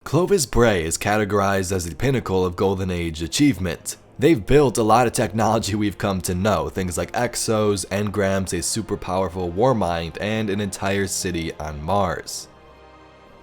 Clovis Bray is categorized as the pinnacle of Golden Age achievement. They've built a lot of technology we've come to know, things like exos, engrams, a super powerful war mind, and an entire city on Mars.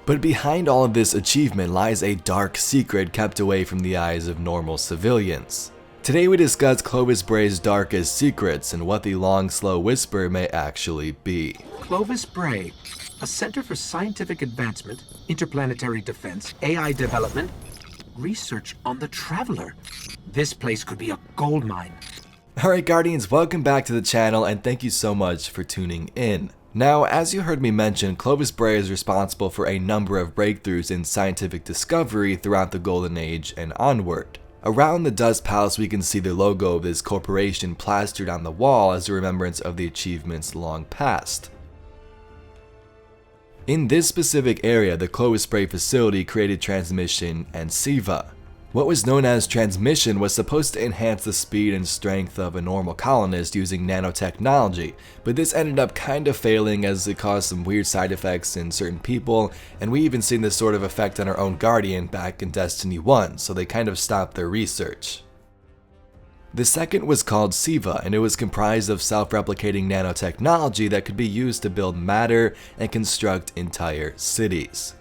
But behind all of this achievement lies a dark secret kept away from the eyes of normal civilians. Today we discuss Clovis Bray's darkest secrets and what the long slow whisper may actually be. Clovis Bray, a center for scientific advancement, interplanetary defense, AI development, research on the Traveler. This place could be a gold mine. Alright Guardians, welcome back to the channel and thank you so much for tuning in. Now, as you heard me mention, Clovis Bray is responsible for a number of breakthroughs in scientific discovery throughout the Golden Age and onward. Around the Dust Palace we can see the logo of this corporation plastered on the wall as a remembrance of the achievements long past. In this specific area, the Clovis Bray facility created transmission and SIVA. What was known as transmission was supposed to enhance the speed and strength of a normal colonist using nanotechnology, but this ended up kind of failing as it caused some weird side effects in certain people, and we even seen this sort of effect on our own Guardian back in Destiny 1, so they kind of stopped their research. The second was called SIVA, and it was comprised of self-replicating nanotechnology that could be used to build matter and construct entire cities.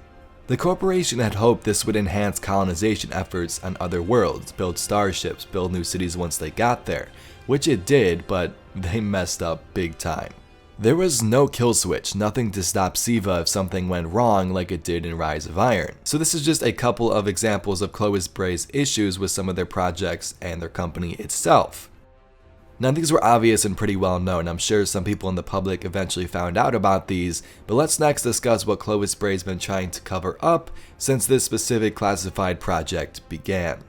The corporation had hoped this would enhance colonization efforts on other worlds, build starships, build new cities once they got there, which it did, but they messed up big time. There was no kill switch, nothing to stop SIVA if something went wrong like it did in Rise of Iron. So this is just a couple of examples of Clovis Bray's issues with some of their projects and their company itself. Now these were obvious and pretty well known. I'm sure some people in the public eventually found out about these, but let's next discuss what Clovis Bray's been trying to cover up since this specific classified project began.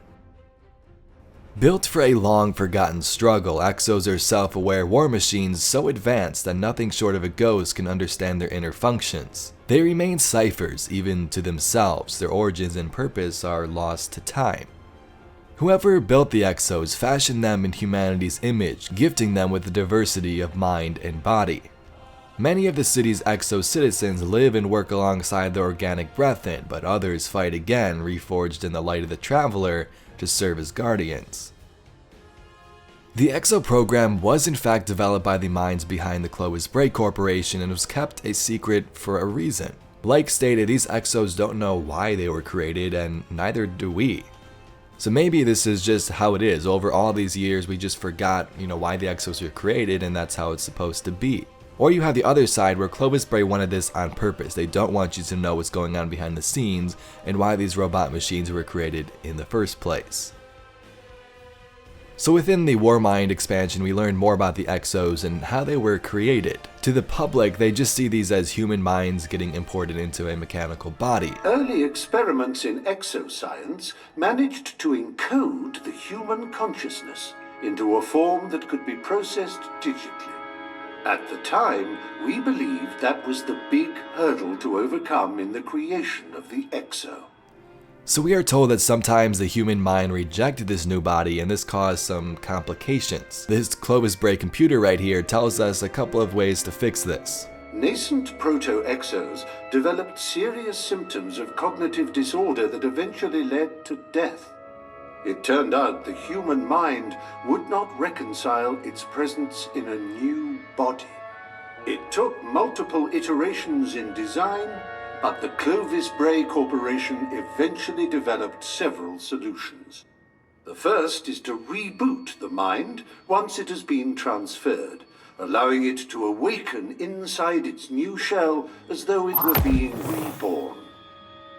Built for a long-forgotten struggle, exos are self-aware war machines so advanced that nothing short of a ghost can understand their inner functions. They remain ciphers, even to themselves. Their origins and purpose are lost to time. Whoever built the exos fashioned them in humanity's image, gifting them with the diversity of mind and body. Many of the city's exo citizens live and work alongside the organic Breathin, but others fight again, reforged in the light of the Traveler, to serve as guardians. The EXO program was in fact developed by the minds behind the Clovis Bray Corporation and was kept a secret for a reason. Like stated, these exos don't know why they were created, and neither do we. So maybe this is just how it is. Over all these years we just forgot, why the exos were created, and that's how it's supposed to be. Or you have the other side where Clovis Bray wanted this on purpose. They don't want you to know what's going on behind the scenes and why these robot machines were created in the first place. So within the Warmind expansion, we learned more about the exos and how they were created. To the public, they just see these as human minds getting imported into a mechanical body. Early experiments in exoscience managed to encode the human consciousness into a form that could be processed digitally. At the time, we believed that was the big hurdle to overcome in the creation of the exo. So we are told that sometimes the human mind rejected this new body and this caused some complications. This Clovis Bray computer right here tells us a couple of ways to fix this. Nascent proto-exos developed serious symptoms of cognitive disorder that eventually led to death. It turned out the human mind would not reconcile its presence in a new body. It took multiple iterations in design, but the Clovis Bray Corporation eventually developed several solutions. The first is to reboot the mind once it has been transferred, allowing it to awaken inside its new shell as though it were being reborn.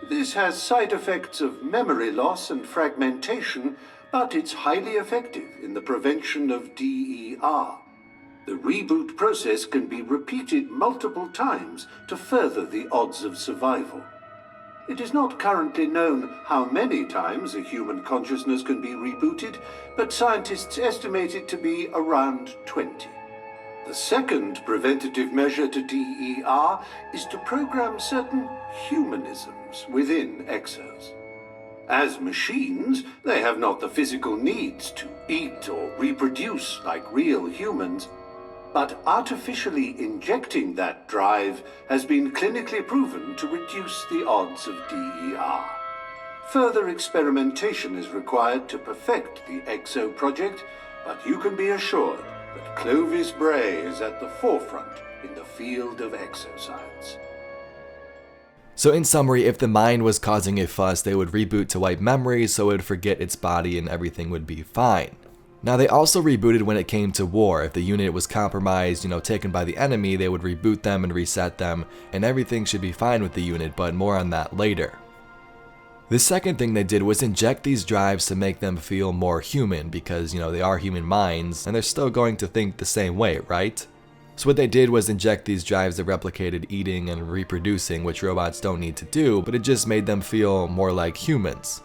This has side effects of memory loss and fragmentation, but it's highly effective in the prevention of DER. The reboot process can be repeated multiple times to further the odds of survival. It is not currently known how many times a human consciousness can be rebooted, but scientists estimate it to be around 20. The second preventative measure to DER is to program certain humanisms within exos. As machines, they have not the physical needs to eat or reproduce like real humans, but artificially injecting that drive has been clinically proven to reduce the odds of DER. Further experimentation is required to perfect the Exo project, but you can be assured that Clovis Bray is at the forefront in the field of exoscience. So in summary, if the mind was causing a fuss, they would reboot to wipe memories so it would forget its body and everything would be fine. Now they also rebooted when it came to war. If the unit was compromised, taken by the enemy, they would reboot them and reset them, and everything should be fine with the unit, but more on that later. The second thing they did was inject these drives to make them feel more human because, they are human minds and they're still going to think the same way, right? So what they did was inject these drives that replicated eating and reproducing, which robots don't need to do, but it just made them feel more like humans.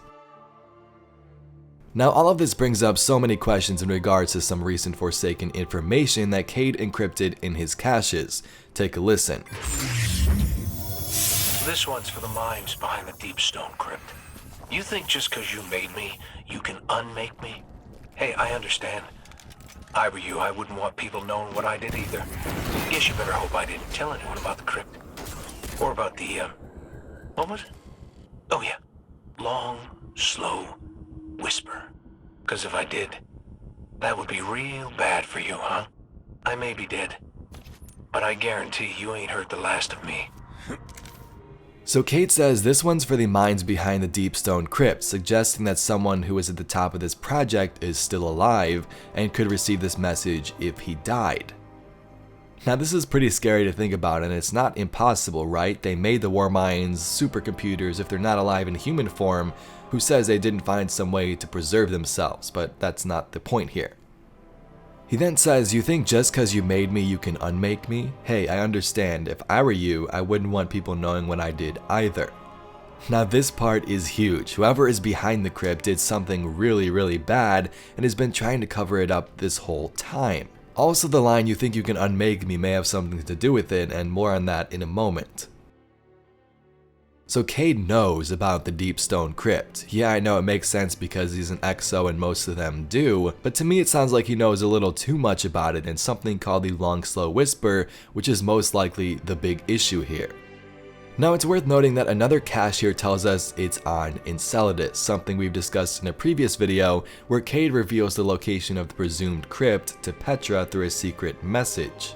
Now all of this brings up so many questions in regards to some recent Forsaken information that Cayde encrypted in his caches. Take a listen. This one's for the minds behind the Deep Stone Crypt. You think just because you made me, you can unmake me? Hey, I understand. I were you, I wouldn't want people knowing what I did either. Guess you better hope I didn't tell anyone about the crypt. Or about the, what was it? Oh yeah, long, slow whisper. Because if I did, that would be real bad for you, huh? I may be dead, but I guarantee you ain't heard the last of me. So Cayde says this one's for the minds behind the Deep Stone Crypt, suggesting that someone who is at the top of this project is still alive and could receive this message if he died. Now this is pretty scary to think about, and it's not impossible, right? They made the war minds supercomputers. If they're not alive in human form, who says they didn't find some way to preserve themselves? But that's not the point here. He then says, you think just cause you made me, you can unmake me? Hey, I understand. If I were you, I wouldn't want people knowing what I did either. Now this part is huge. Whoever is behind the crypt did something really, really bad and has been trying to cover it up this whole time. Also the line, you think you can unmake me, may have something to do with it, and more on that in a moment. So Cayde knows about the Deep Stone Crypt. Yeah, I know it makes sense because he's an exo and most of them do, but to me it sounds like he knows a little too much about it and something called the long slow whisper, which is most likely the big issue here. Now it's worth noting that another cache here tells us it's on Enceladus, something we've discussed in a previous video where Cayde reveals the location of the presumed crypt to Petra through a secret message.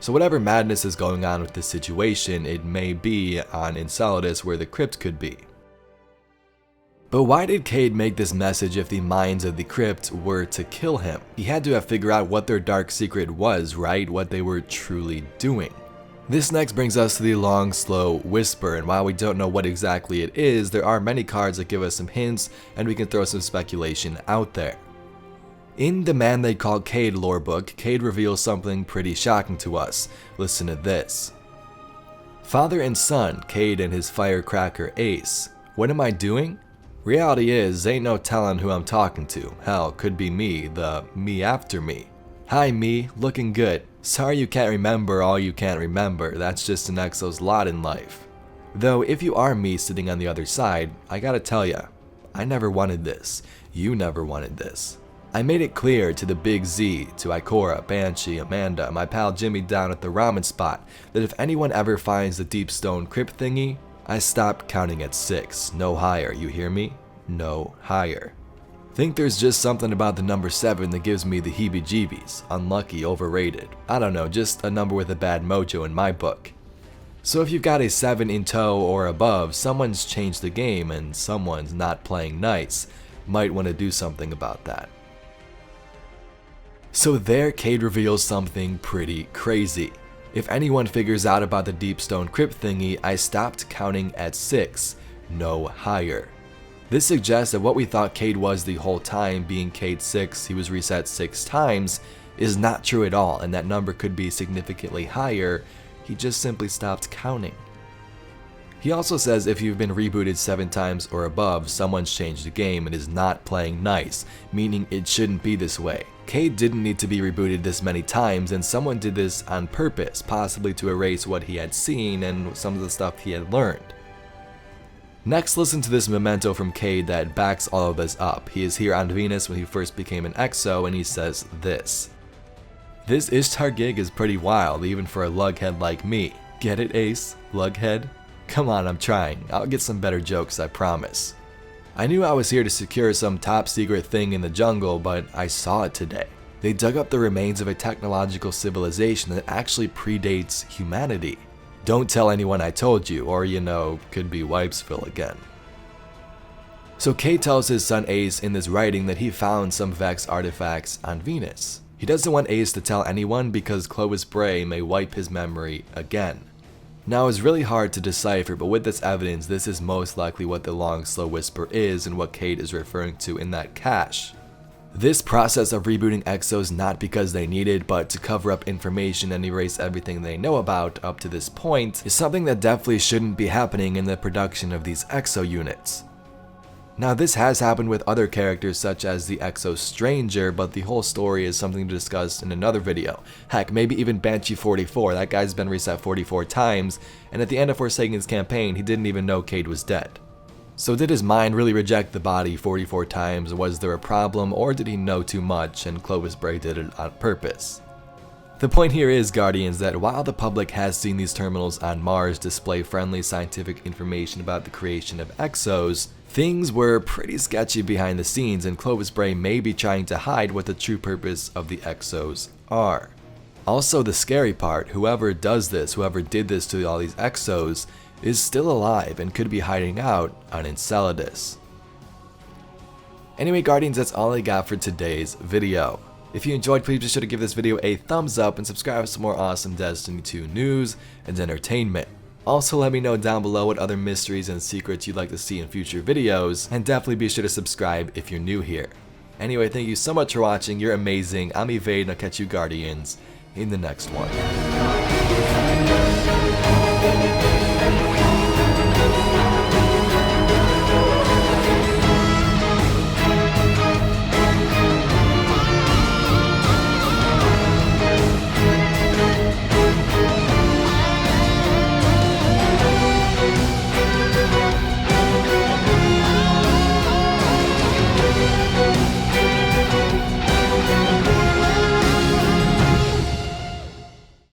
So whatever madness is going on with this situation, it may be on Enceladus where the crypt could be. But why did Cayde make this message if the minds of the crypt were to kill him? He had to have figured out what their dark secret was, right? What they were truly doing. This next brings us to the long slow whisper, and while we don't know what exactly it is, there are many cards that give us some hints and we can throw some speculation out there. In the Man They Call Cayde lore book, Cayde reveals something pretty shocking to us. Listen to this. Father and son, Cayde and his firecracker ace. What am I doing? Reality is, ain't no telling who I'm talking to. Hell, could be me, the me after me. Hi me, looking good. Sorry you can't remember all you can't remember, that's just an exo's lot in life. Though if you are me sitting on the other side, I gotta tell ya, I never wanted this. You never wanted this. I made it clear to the Big Z, to Ikora, Banshee, Amanda, my pal Jimmy down at the ramen spot, that if anyone ever finds the Deep Stone Crypt thingy, I stopped counting at 6, no higher, you hear me? No higher. Think there's just something about the number 7 that gives me the heebie-jeebies, unlucky, overrated. I don't know, just a number with a bad mojo in my book. So if you've got a 7 in tow or above, someone's changed the game and someone's not playing nice. Might want to do something about that. So there, Cayde reveals something pretty crazy. If anyone figures out about the Deep Stone Crypt thingy, I stopped counting at 6, no higher. This suggests that what we thought Cayde was the whole time, being Cayde 6, he was reset 6 times, is not true at all, and that number could be significantly higher, he just simply stopped counting. He also says if you've been rebooted 7 times or above, someone's changed the game and is not playing nice, meaning it shouldn't be this way. Cayde didn't need to be rebooted this many times, and someone did this on purpose, possibly to erase what he had seen and some of the stuff he had learned. Next, listen to this memento from Cayde that backs all of this up. He is here on Venus when he first became an exo, and he says this. This Ishtar gig is pretty wild, even for a lughead like me. Get it, Ace? Lughead? Come on, I'm trying. I'll get some better jokes, I promise. I knew I was here to secure some top secret thing in the jungle, but I saw it today. They dug up the remains of a technological civilization that actually predates humanity. Don't tell anyone I told you, or could be Wipesville again. So Cayde tells his son Ace in this writing that he found some Vex artifacts on Venus. He doesn't want Ace to tell anyone because Clovis Bray may wipe his memory again. Now it's really hard to decipher, but with this evidence, this is most likely what the long slow whisper is and what Cayde is referring to in that cache. This process of rebooting exos not because they need it, but to cover up information and erase everything they know about up to this point is something that definitely shouldn't be happening in the production of these exo units. Now this has happened with other characters such as the Exo Stranger, but the whole story is something to discuss in another video. Heck, maybe even Banshee 44, that guy's been reset 44 times, and at the end of Forsaken's campaign, he didn't even know Cayde was dead. So did his mind really reject the body 44 times, was there a problem, or did he know too much and Clovis Bray did it on purpose? The point here is, Guardians, that while the public has seen these terminals on Mars display friendly scientific information about the creation of exos, things were pretty sketchy behind the scenes, and Clovis Bray may be trying to hide what the true purpose of the exos are. Also, the scary part, whoever did this to all these exos, is still alive and could be hiding out on Enceladus. Anyway, Guardians, that's all I got for today's video. If you enjoyed, please be sure to give this video a thumbs up and subscribe for some more awesome Destiny 2 news and entertainment. Also, let me know down below what other mysteries and secrets you'd like to see in future videos, and definitely be sure to subscribe if you're new here. Anyway, thank you so much for watching, you're amazing, I'm Evade, and I'll catch you Guardians in the next one.